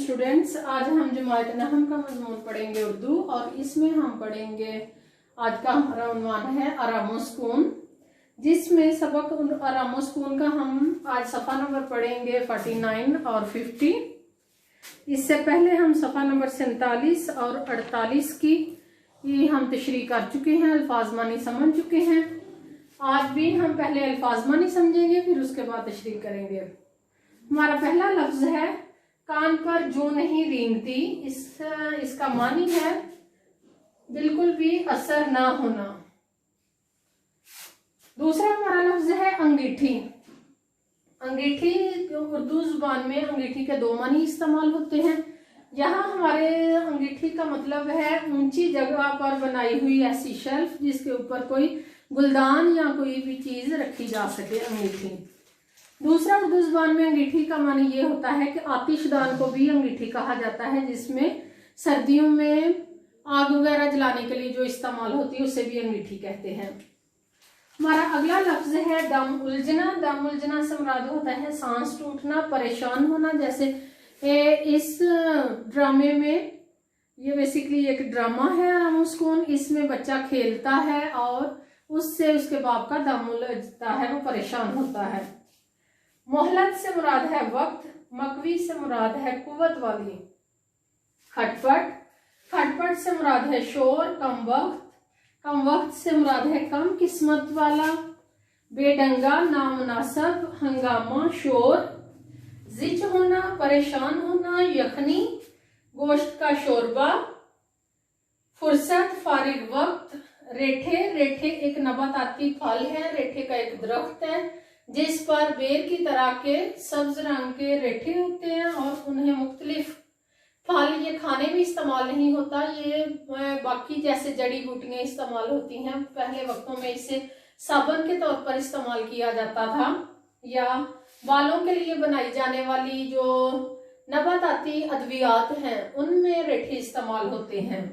Students, आज हम जमात नहम का मजमून पढ़ेंगे उर्दू और इसमें हम पढ़ेंगे आज का हमारा उन्वान है आरामो सुकून, जिसमें सबक आरामो सुकून का हम आज सफ़ा नंबर पढ़ेंगे 49 और 50। इससे पहले हम सफ़ा नंबर 47 और 48 की ये हम तशरीह कर चुके हैं, अल्फाज मानी समझ चुके हैं। आज भी हम पहले अल्फाज मानी समझेंगे, फिर उसके बाद तशरीह करेंगे। हमारा पहला लफ्ज है कान पर जो नहीं रेंगती। इसका मानी है बिल्कुल भी असर ना होना। दूसरा हमारा लफ्ज है अंगीठी। अंगीठी उर्दू जुबान में अंगीठी के दो मानी इस्तेमाल होते हैं। यहाँ हमारे अंगीठी का मतलब है ऊंची जगह पर बनाई हुई ऐसी शेल्फ जिसके ऊपर कोई गुलदान या कोई भी चीज रखी जा सके, अंगीठी। दूसरा उर्दू जुबान में अंगीठी का मानी ये होता है कि आतिशदान को भी अंगीठी कहा जाता है, जिसमें सर्दियों में आग वगैरह जलाने के लिए जो इस्तेमाल होती है उसे भी अंगीठी कहते हैं। हमारा अगला लफ्ज है दम उलझना। दम उलझना से मुराद होता है सांस टूटना, परेशान होना। जैसे इस ड्रामे में, ये बेसिकली एक ड्रामा है आरामो सुकून, इसमें बच्चा खेलता है और उससे उसके बाप का दम उलझता है, वो परेशान होता है। मोहलत से मुराद है वक्त। मकवी से मुराद है कुव्वत वाली। खटपट। खटपट से मुराद है शोर, कम वक्त। कम वक्त से मुराद है कम किस्मत वाला। बेडंगा, नामुनासब, हंगामा, शोर। जिच होना, परेशान होना, यखनी, गोश्त का शोरबा। फुर्सत, फारिग वक्त। रेठे। रेठे एक नबाताती फल है, रेठे का एक दरख्त है जिस पर बेर की तरह के सब्ज रंग के रेठे होते हैं और उन्हें मुख्तलिफ फल, ये खाने में इस्तेमाल नहीं होता, ये बाकी जैसे जड़ी बूटियां इस्तेमाल होती हैं। पहले वक्तों में इसे साबुन के तौर पर इस्तेमाल किया जाता था, या बालों के लिए बनाई जाने वाली जो नबाताती अद्वियात हैं उनमें रेठे इस्तेमाल होते हैं।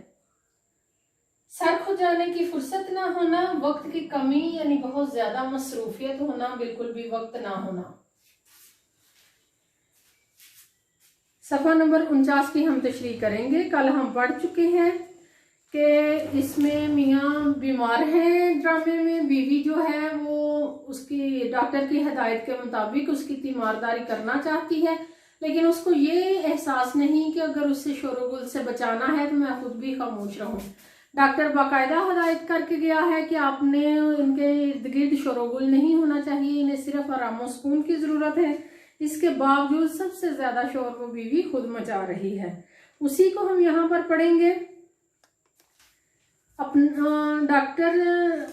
सर खो जाने की फुर्सत ना होना, वक्त की कमी यानी बहुत ज्यादा मसरूफियत होना, बिल्कुल भी वक्त ना होना। सफा नंबर 49 की हम तशरीह करेंगे। कल हम पढ़ चुके हैं कि इसमें मियाँ बीमार हैं ड्रामे में। बीवी जो है वो उसकी डॉक्टर की हिदायत के मुताबिक उसकी तीमारदारी करना चाहती है, लेकिन उसको ये एहसास नहीं कि अगर उससे शोरगुल से बचाना है तो मैं खुद भी खामोश रहूं। डॉक्टर बाकायदा हिदायत करके गया है कि आपने इनके इर्द गिर्द शोरगुल नहीं होना चाहिए, इन्हें सिर्फ आराम सुकून की जरूरत है। इसके बावजूद सबसे ज्यादा शोर वो बीवी खुद मचा रही है। उसी को हम यहाँ पर पढ़ेंगे। अपना डॉक्टर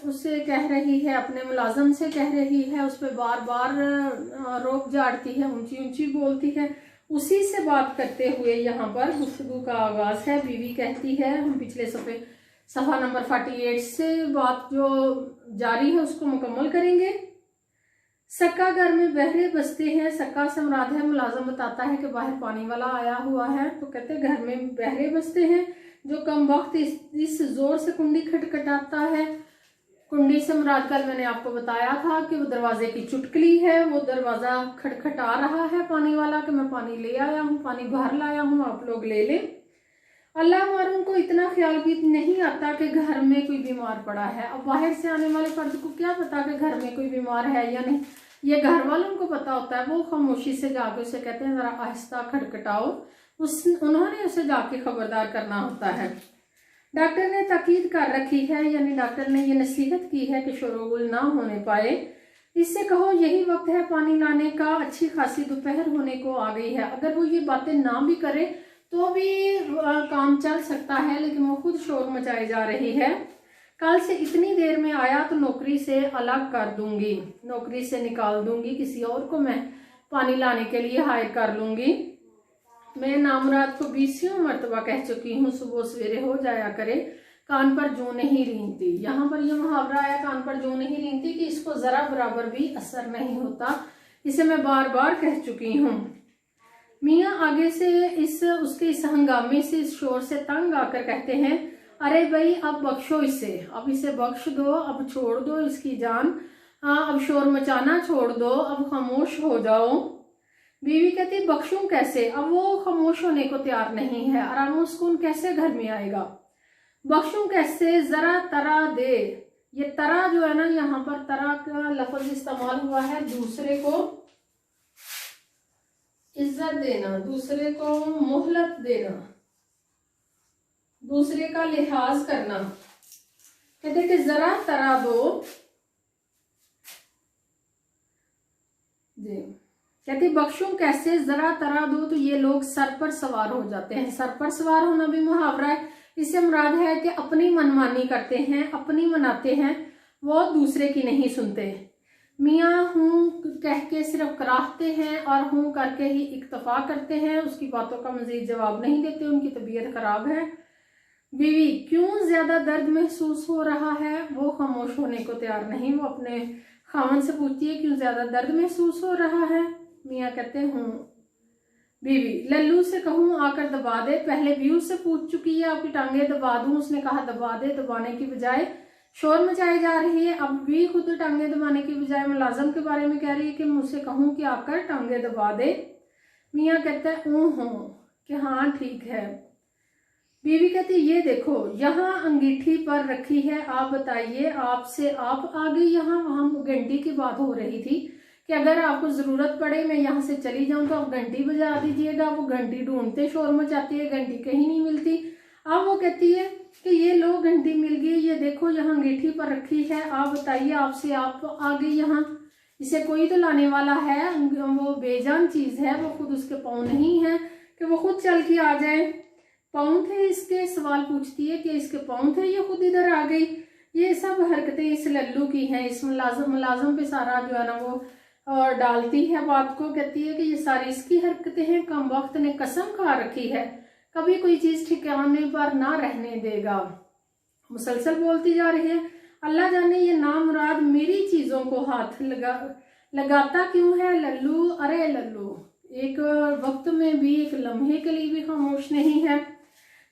उससे कह रही है, अपने मुलाजम से कह रही है, उस पर बार बार रोक झाड़ती है, ऊंची ऊंची बोलती है। उसी से बात करते हुए यहाँ पर गुफ्तगू का आगाज है। बीवी कहती है, हम पिछले सफ़ा नंबर 48 से बात जो जारी है उसको मुकम्मल करेंगे। सक्का घर में बहरे बसते हैं। सक्का से मुराद है, मुलाजम बताता है कि बाहर पानी वाला आया हुआ है, तो कहते हैं घर में बहरे बसते हैं जो कम वक्त इस जोर से कुंडी खटखटाता है। कुंडी से मुराद कल मैंने आपको बताया था कि वो दरवाजे की चुटकली है, वो दरवाजा खटखटा रहा है पानी वाला कि मैं पानी ले आया हूँ, पानी बाहर लाया हूँ, आप लोग ले लें। अल्लाह मालूम को इतना ख्याल भी नहीं आता कि घर में कोई बीमार पड़ा है। अब बाहर से आने वाले फर्द को क्या पता कि घर में कोई बीमार है या नहीं, ये घर वालों को पता होता है। वो खामोशी से जाके उसे कहते हैं जरा आहिस्ता खटखटाओ, उन्होंने उसे जाके खबरदार करना होता है। डॉक्टर ने ताकीद कर रखी है, यानी डॉक्टर ने ये नसीहत की है कि शोरगुल ना होने पाए। इससे कहो यही वक्त है पानी लाने का, अच्छी खासी दोपहर होने को आ गई है। अगर वो ये बातें ना भी करे तो भी काम चल सकता है, लेकिन वो खुद शोर मचाई जा रही है। कल से इतनी देर में आया तो नौकरी से अलग कर दूंगी, नौकरी से निकाल दूंगी, किसी और को मैं पानी लाने के लिए हायर कर लूंगी। मैं नामुराद को 20 मरतबा कह चुकी हूँ सुबह सवेरे हो जाया करे, कान पर जूं नहीं रेंगती। यहाँ पर यह मुहावरा आया कान पर जूं नहीं रेंगती कि इसको जरा बराबर भी असर नहीं होता, इसे मैं बार बार कह चुकी हूँ। मियाँ आगे से उसके इस हंगामे से, इस शोर से तंग आकर कहते हैं, अरे भाई अब बख्शो इसे, अब इसे बख्श दो, अब छोड़ दो इसकी जान, अब शोर मचाना छोड़ दो, अब खामोश हो जाओ। बीवी कहती बख्शूं कैसे, अब वो खामोश होने को तैयार नहीं है। आराम सुकून कैसे घर में आएगा, बख्शूं कैसे, जरा तरा दे। ये तरा जो है ना, यहाँ पर तरा का लफ्ज इस्तेमाल हुआ है दूसरे को इज्जत देना, दूसरे को मोहलत देना, दूसरे का लिहाज करना। कहते कि जरा तरा दो जी, कहते बख्शूं कैसे, जरा तरा दो, तो ये लोग सर पर सवार हो जाते हैं। सर पर सवार होना भी मुहावरा है, इससे मुराद है कि अपनी मनमानी करते हैं, अपनी मनाते हैं, वो दूसरे की नहीं सुनते। मियाँ हूँ कह के सिर्फ कराहते हैं और हूँ करके ही इक्तफा करते हैं, उसकी बातों का मजीद जवाब नहीं देते, उनकी तबीयत खराब है। बीवी क्यों ज्यादा दर्द महसूस हो रहा है, वो खामोश होने को तैयार नहीं, वो अपने खामन से पूछती है क्यों ज्यादा दर्द महसूस हो रहा है। मियाँ कहते हूँ। बीवी लल्लू से कहूँ आकर दबा दे, पहले भी उससे पूछ चुकी है आपकी टांगे दबा दूं, उसने कहा दबा दे, दबाने की बजाय शोर मचाई जा रही है। अब भी खुद टांगे दबाने की बजाय मुलाजम के बारे में कह रही है कि मुझसे कहूँ कि आकर टांगे दबा दे। मियाँ कहता है हूँ कि हाँ ठीक है। बीवी कहती ये देखो यहाँ अंगीठी पर रखी है, आप बताइए, आपसे आप आ गई यहाँ, वहां घंटी की बात हो रही थी कि अगर आपको जरूरत पड़े मैं यहाँ से चली जाऊं तो आप घंटी बजा दीजिएगा। वो घंटी ढूंढते शोर मचाती है, घंटी कहीं नहीं मिलती। अब वो कहती है कि ये लो घंटी मिल गई, ये देखो यहाँ अंगीठी पर रखी है, आप बताइए, आपसे आप आ गई यहाँ, इसे कोई तो लाने वाला है, वो बेजान चीज है, वो खुद उसके पाँव नहीं है कि वो खुद चल के आ जाए। पाँव थे इसके, सवाल पूछती है कि इसके पाँव थे, ये खुद इधर आ गई। ये सब हरकतें इस लल्लू की हैं, इस मुलाजम पे सारा जो है ना वो और डालती है बात को। कहती है कि ये सारी इसकी हरकतें हैं, कम वक्त ने कसम खा रखी है कभी कोई चीज ठिकाने पर ना रहने देगा। मुसलसल बोलती जा रही है, अल्लाह जाने ये नामुराद मेरी चीजों को हाथ लगाता क्यों है लल्लू। अरे लल्लू एक वक्त में भी, एक लम्हे के लिए भी खामोश नहीं है।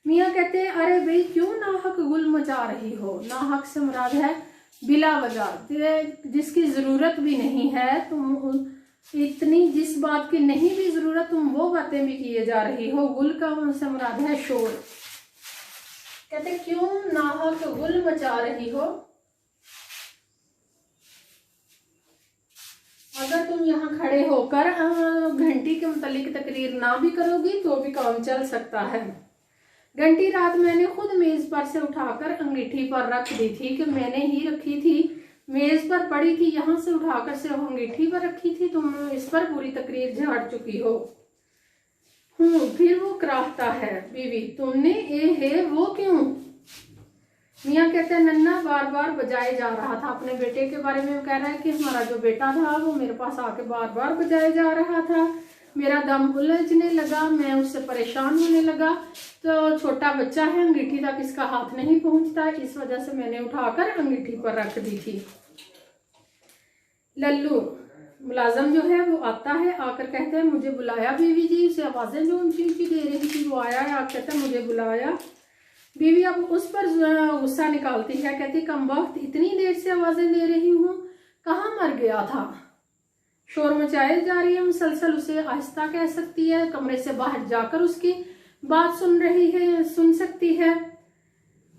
मियाँ कहते हैं अरे भाई क्यों नाहक गुल मचा रही हो। नाहक से मुराद है बिला वजह, जिसकी जरूरत भी नहीं है, तुम इतनी जिस बात की नहीं भी जरूरत तुम वो बातें भी किए जा रही हो। गुल का से मुराद है शोर। कहते क्यों नाहक गुल मचा रही हो, अगर तुम यहाँ खड़े होकर घंटी के मुतालिक तकरीर ना भी करोगी तो भी काम चल सकता है। घंटी रात मैंने खुद मेज पर से उठाकर अंगीठी पर रख दी थी, कि मैंने ही रखी थी, मेज पर पड़ी थी, यहाँ से उठाकर सिर्फ अंगीठी पर रखी थी, तुम इस पर पूरी तकरीर झाड़ चुकी हो। फिर वो कराहता है, बीवी तुमने ए है वो क्यों। मियाँ कहते हैं नन्ना बार बार बजाए जा रहा था, अपने बेटे के बारे में कह रहा है कि हमारा जो बेटा था वो मेरे पास आके बार बार बजाए जा रहा था, मेरा दम उलझने लगा, मैं उससे परेशान होने लगा। तो छोटा बच्चा है, अंगीठी तक इसका हाथ नहीं पहुंचता, इस वजह से मैंने उठाकर अंगीठी पर रख दी थी। लल्लू मुलाजम जो है वो आता है, आकर कहते हैं मुझे बुलाया बीवी जी, उसे आवाजें जो ऊंची ऊंची दे रही थी वो आया, आप कहते हैं मुझे बुलाया। बीवी अब उस पर गुस्सा निकालती है, कहती कम वक्त इतनी देर से आवाजें दे रही हूँ, कहाँ मर गया था। शोर मचाई जा रही है मुसलसल, उसे आहिस्ता कह सकती है, कमरे से बाहर जाकर उसकी बात सुन सकती है।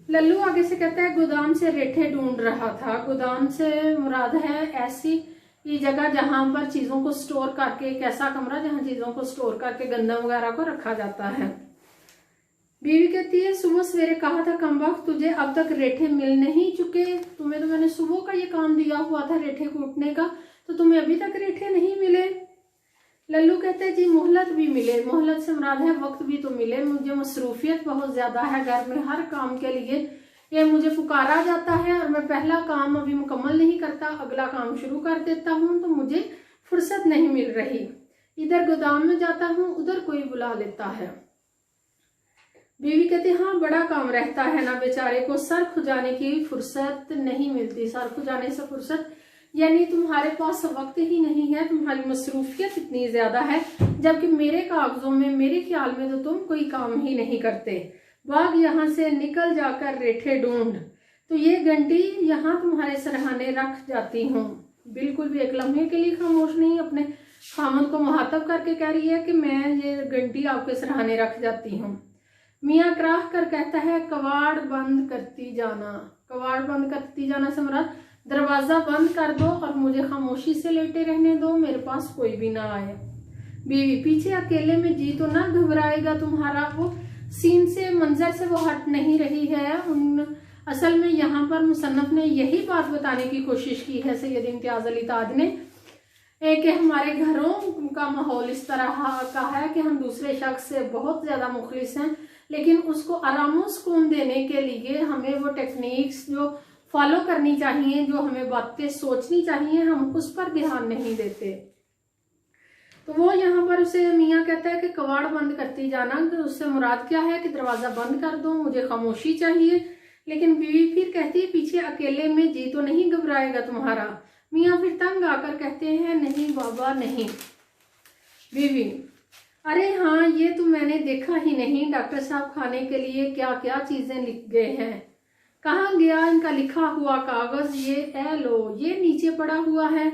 लल्लू आगे से कहता है गोदाम से रेठे ढूंढ रहा था। गोदाम से मुराद है ऐसी ये जगह जहां पर चीजों को स्टोर करके, एक ऐसा कमरा जहां चीजों को स्टोर करके गंदम वगैरह को रखा जाता है। बीवी कहती है सुबह सवेरे कहा था कम वक्त, तुझे अब तक रेठे मिल नहीं चुके, तुम्हें तो मैंने सुबह का ये काम दिया हुआ था रेठे कूटने का, तो तुम्हें अभी तक रेठे नहीं मिले। लल्लू कहते हैं जी मोहलत भी मिले, मोहलत से मुराद है वक्त भी तो मिले, मुझे मसरूफियत बहुत ज्यादा है घर में, हर काम के लिए ये मुझे पुकारा जाता है और मैं पहला काम अभी मुकम्मल नहीं करता, अगला काम शुरू कर देता हूँ, तो मुझे फुर्सत नहीं मिल रही। इधर गोदाम में जाता हूँ, उधर कोई बुला लेता है। बीवी कहती हाँ बड़ा काम रहता है ना बेचारे को, सर खुजाने की फुर्सत नहीं मिलती। सर खुजाने से फुर्सत यानी तुम्हारे पास वक्त ही नहीं है, तुम्हारी मसरूफियत इतनी ज्यादा है, जबकि मेरे कागजों में, मेरे ख्याल में तो तुम कोई काम ही नहीं करते। बाग यहाँ से निकल जाकर रेठे ढूंढ, तो ये घंटी यहाँ तुम्हारे सरहाने रख जाती हूँ। बिल्कुल भी एक लम्हे के लिए खामोश नहीं, अपने खामद को मुहातब करके कह रही है कि मैं ये घंटी आपके सराहने रख जाती हूँ। मियाँ कराह कर कहता है कवाड़ बंद करती जाना। कवाड़ बंद करती जाना से मुराद दरवाज़ा बंद कर दो और मुझे खामोशी से लेटे रहने दो, मेरे पास कोई भी ना आए। बीवी पीछे अकेले में जी तो ना घबराएगा तुम्हारा। वो सीन से मंजर से वो हट नहीं रही है। असल में यहाँ पर मुसन्नफ ने यही बात बताने की कोशिश की है सैयद इम्तियाज अली ताज ने कि हमारे घरों का माहौल इस तरह का है कि हम दूसरे शख्स से बहुत ज़्यादा मुखलिस हैं, लेकिन उसको आराम सुकून देने के लिए हमें वो टेक्निक्स जो फॉलो करनी चाहिए, जो हमें बातें सोचनी चाहिए, हम उस पर ध्यान नहीं देते। तो वो यहाँ पर उसे मियाँ कहता है कि कवाड़ बंद करती जाना, तो उससे मुराद क्या है कि दरवाज़ा बंद कर दो, मुझे खामोशी चाहिए। लेकिन बीवी फिर कहती है पीछे अकेले में जी तो नहीं घबराएगा तुम्हारा। मियाँ फिर तंग आकर कहते हैं नहीं बाबा नहीं। बीवी अरे हाँ ये तो मैंने देखा ही नहीं, डॉक्टर साहब खाने के लिए क्या क्या चीज़ें लिख गए हैं, कहाँ गया इनका लिखा हुआ कागज़, ये ए लो ये नीचे पड़ा हुआ है,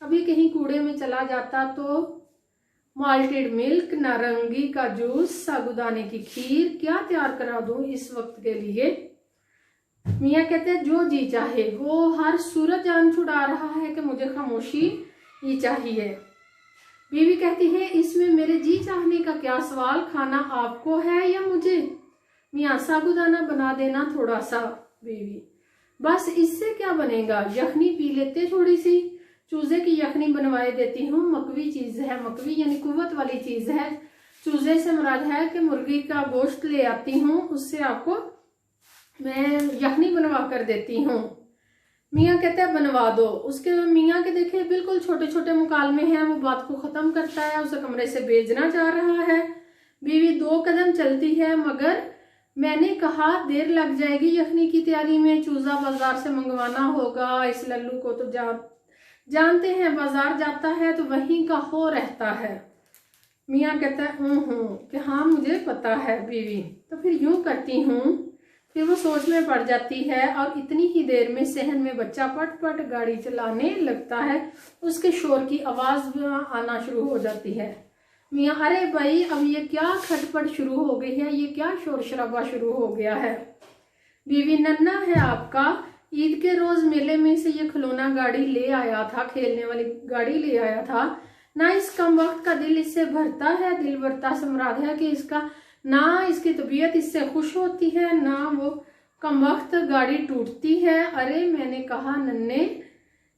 अभी कहीं कूड़े में चला जाता तो। माल्टेड मिल्क, नारंगी का जूस, साबूदाने की खीर क्या तैयार करा दूँ इस वक्त के लिए। मियाँ कहते हैं जो जी चाहे। वो हर सूरत जान छुड़ा रहा है कि मुझे खामोशी ही चाहिए। बीवी कहती है इसमें मेरे जी चाहने का क्या सवाल, खाना आपको है या मुझे। मियाँ साबूदाना बना देना थोड़ा सा। बीवी बस इससे क्या बनेगा, यखनी पी लेते थोड़ी सी, चूजे की यखनी बनवाए देती हूँ, मकवी चीज़ है, मकवी यानी कुव्वत वाली चीज़ है। चूजे से मुराद है कि मुर्गी का गोश्त ले आती हूँ, उससे आपको मैं यखनी बनवा कर देती हूँ। मियाँ कहते हैं बनवा दो। उसके मियाँ के देखे बिल्कुल छोटे छोटे मुकालमे हैं, वो बात को ख़त्म करता है, उसे कमरे से भेजना जा रहा है। बीवी 2 कदम चलती है मगर मैंने कहा देर लग जाएगी यखनी की तैयारी में, चूज़ा बाजार से मंगवाना होगा, इस लल्लू को तो जानते हैं, बाजार जाता है तो वहीं का हो रहता है। मियाँ कहता है कि हाँ मुझे पता है। बीवी तो फिर यूँ करती हूँ। फिर वो सोच में पड़ जाती है और इतनी ही देर में सहन में बच्चा पट पट गाड़ी चलाने लगता है, उसके शोर की आवाज़ आना शुरू हो जाती है। मियाँ अरे भाई अब ये क्या खटपट शुरू हो गई है, ये क्या शोर शराबा शुरू हो गया है। बीवी नन्ना है आपका, ईद के रोज़ मेले में से ये खिलौना गाड़ी ले आया था, खेलने वाली गाड़ी ले आया था ना, इस कम वक्त का दिल इससे भरता है। दिल भरता से मुराद है कि इसका ना इसकी तबीयत इससे खुश होती है, ना वो कम वक्त गाड़ी टूटती है। अरे मैंने कहा नन्ने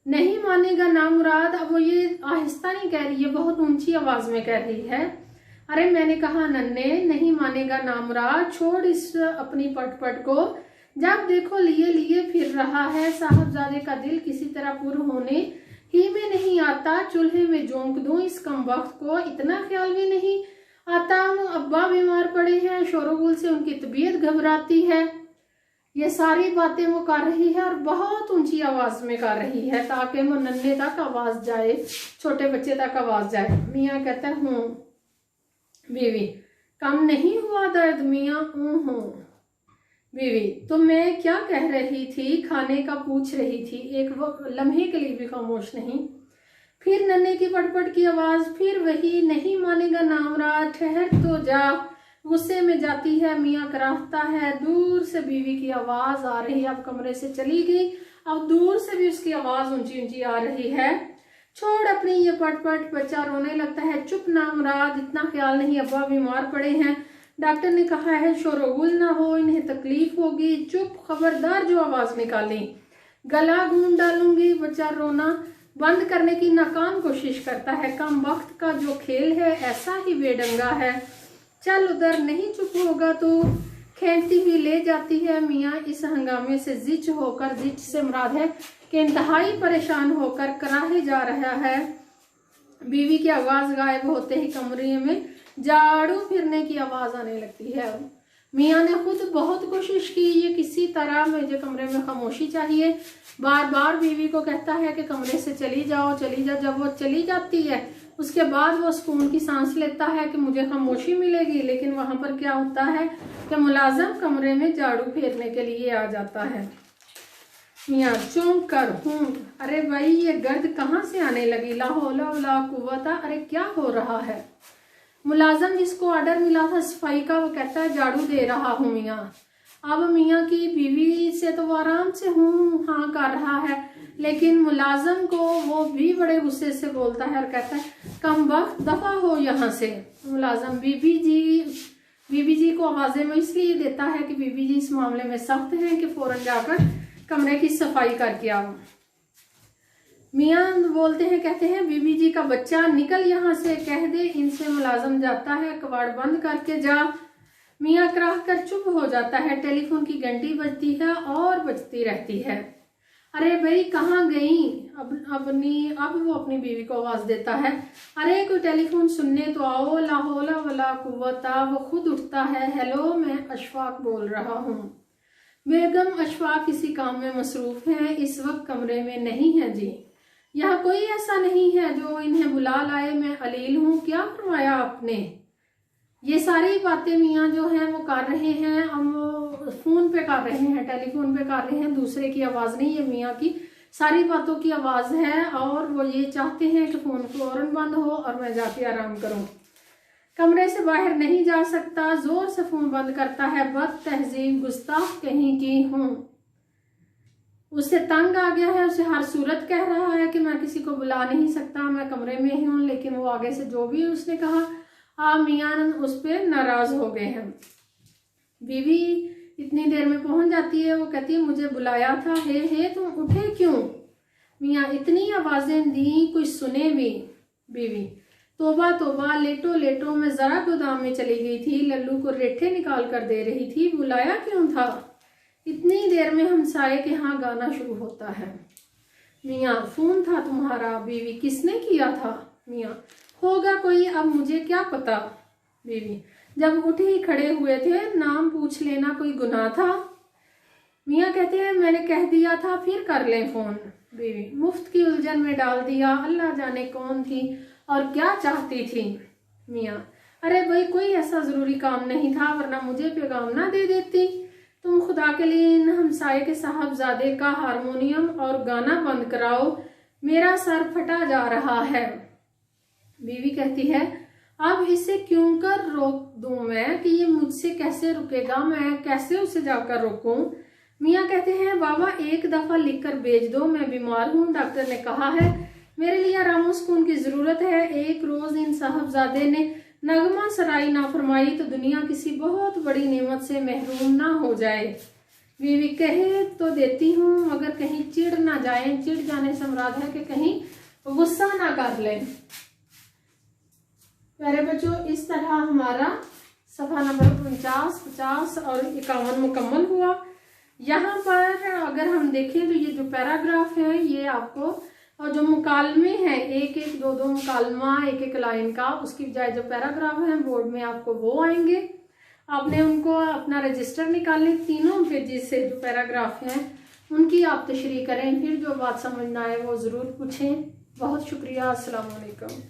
नहीं मानेगा ना मुराद। अब वो ये आहिस्ता नहीं कह रही है, बहुत ऊंची आवाज में कह रही है। अरे मैंने कहा नन्ने नहीं मानेगा ना मुराद, छोड़ इस अपनी पटपट को, जब देखो लिए लिए फिर रहा है। साहबजादे का दिल किसी तरह पूरा होने ही में नहीं आता, चूल्हे में झोंक दूं इस कम वक्त को, इतना ख्याल भी नहीं आता। अब्बा बीमार पड़े हैं, शोरगुल से उनकी तबीयत घबराती है। ये सारी बातें वो कर रही है और बहुत ऊंची आवाज में कर रही है ताकि वो नन्हे तक आवाज जाए, छोटे बच्चे तक आवाज जाए। मियाँ कहते हैं हूँ। बीवी कम नहीं हुआ दर्द। मियाँ हूँ। बीवी तो मैं क्या कह रही थी, खाने का पूछ रही थी। एक वक्त लम्हे के लिए भी खामोश नहीं। फिर नन्हे की पटपट की आवाज, फिर वही नहीं मानेगा नामराज, ठहर तो जा। गुस्से में जाती है। मियाँ कराहता है। दूर से बीवी की आवाज आ रही है, अब कमरे से चली गई, अब दूर से भी उसकी आवाज ऊंची ऊंची आ रही है। छोड़ अपनी ये पटपट, बच्चा रोने लगता है। चुप नामराज, इतना ख्याल नहीं, अब्बा बीमार पड़े हैं, डॉक्टर ने कहा है शोरगुल ना हो, इन्हें तकलीफ होगी। चुप, खबरदार जो आवाज निकाली गला घूम डालूंगी। बच्चा रोना बंद करने की नाकाम कोशिश करता है। कम वक्त का जो खेल है ऐसा ही बेढंगा है, चल उधर, नहीं चुप होगा तो खींचती हुई ले जाती है। मियाँ इस हंगामे से जिच होकर, जिच से मुराद है कि इंतहाई परेशान होकर कराहे जा रहा है। बीवी की आवाज गायब होते ही कमरे में झाड़ू फिरने की आवाज आने लगती है। मियाँ ने खुद बहुत कोशिश की, ये किसी तरह मुझे कमरे में खामोशी चाहिए, बार बार बीवी को कहता है कि कमरे से चली जाओ चली जाओ। जब वो चली जाती है उसके बाद वो सुकून की सांस लेता है कि मुझे खामोशी मिलेगी। लेकिन वहां पर क्या होता है कि मुलाजिम कमरे में झाड़ू फेरने के लिए आ जाता है। मियाँ चौंक कर हूँ, अरे भाई ये गर्द कहाँ से आने लगी, ला हौला वला कुव्वता, अरे क्या हो रहा है। मुलाजम जिसको ऑर्डर मिला था सफाई का वो कहता है झाड़ू दे रहा हूँ मियाँ। अब मियाँ की बीवी से तो वो आराम से हूँ हाँ कर रहा है, लेकिन मुलाजम को वो भी बड़े गुस्से से बोलता है और कहता है कम वक्त दफा हो यहाँ से। मुलाजम बीबी जी को आवाजें में इसलिए देता है कि बीबी जी इस मामले में सख्त हैं कि फौरन जाकर कमरे की सफाई करके आओ। मियाँ बोलते हैं, कहते हैं बीबी जी का बच्चा निकल यहाँ से, कह दे इनसे। मुलाजम जाता है, कबाड़ बंद करके जा। मियाँ कराह कर चुप हो जाता है। टेलीफोन की घंटी बजती है और बजती रहती है। अरे भाई कहाँ गई। अब वो अपनी बीवी को आवाज देता है, अरे कोई टेलीफोन सुनने तो आओ, ला हौला वला कुव्वता। वो खुद उठता है, हेलो मैं अशफाक बोल रहा हूँ। बेगम अशफाक किसी काम में मसरूफ है, इस वक्त कमरे में नहीं है जी। यहाँ कोई ऐसा नहीं है जो इन्हें बुला लाए, मैं अलील हूँ। क्या फरमाया आपने। ये सारी बातें मियाँ जो हैं वो कर रहे हैं, हम फोन पे कर रहे हैं, टेलीफोन पे कर रहे हैं, दूसरे की आवाज नहीं है, मियाँ की सारी बातों की आवाज है। और वो ये चाहते हैं कि फोन फौरन बंद हो और मैं जाके आराम करूं। कमरे से बाहर नहीं जा सकता, जोर से फोन बंद करता है। बद तहजीब गुस्ताख कहीं की हूँ। उससे तंग आ गया है, उसे हर सूरत कह रहा है कि मैं किसी को बुला नहीं सकता, मैं कमरे में ही हूँ। लेकिन वो आगे से जो भी उसने कहा मियाँ उस पर नाराज हो गए हैं। बीवी इतनी देर में पहुंच जाती है। वो कहती है मुझे बुलाया था, हे तुम उठे क्यों। मियाँ इतनी आवाजें दी कोई सुने भी। बीवी तोबा तोबा, लेटो लेटो, मैं जरा गोदाम में चली गई थी, लल्लू को रेठे निकाल कर दे रही थी, बुलाया क्यों था। इतनी देर में हमसाये के यहाँ गाना शुरू होता है। मियाँ फोन था तुम्हारा। बीवी किसने किया था। मियाँ होगा कोई, अब मुझे क्या पता। बीवी जब उठे ही खड़े हुए थे, नाम पूछ लेना कोई गुनाह था। मियाँ कहते हैं मैंने कह दिया था, फिर कर लें फोन। बीवी मुफ्त की उलझन में डाल दिया, अल्लाह जाने कौन थी और क्या चाहती थी। मियाँ अरे भाई कोई ऐसा जरूरी काम नहीं था, वरना मुझे पैगाम ना दे देती। तुम खुदा के लिए इन हमसाये के साहबजादे का हारमोनियम और गाना बंद कराओ, मेरा सर फटा जा रहा है। बीवी कहती है अब इसे क्यों कर रोक दूं मैं, कि ये मुझसे कैसे रुकेगा, मैं कैसे उसे जाकर रोकूं। मियाँ कहते हैं बाबा एक दफा लिखकर भेज दो, मैं बीमार हूँ, डॉक्टर ने कहा है मेरे लिए आराम सुकून की जरूरत है। एक रोज इन साहबजादे ने नगमा सराई ना फरमाई तो दुनिया किसी बहुत बड़ी नेमत से महरूम ना हो जाए। बीवी कहे तो देती हूँ, मगर कहीं चिढ़ ना जाए। चिढ़ जाने से मुराद है कि कहीं गुस्सा ना कर लें। प्यारे बच्चों इस तरह हमारा सफा नंबर 49, 50 और 51 मुकम्मल हुआ। यहाँ पर अगर हम देखें तो ये जो पैराग्राफ है ये आपको, और जो मुकालमे हैं एक एक दो दो मुकालमा एक एक लाइन का, उसकी बजाय जो पैराग्राफ है बोर्ड में आपको वो आएंगे। आपने उनको अपना रजिस्टर निकालने, तीनों पेजेस से जो पैराग्राफ हैं उनकी आप तशरीह करें, फिर जो बात समझ ना आए वो ज़रूर पूछें। बहुत शुक्रिया। अस्सलाम वालेकुम।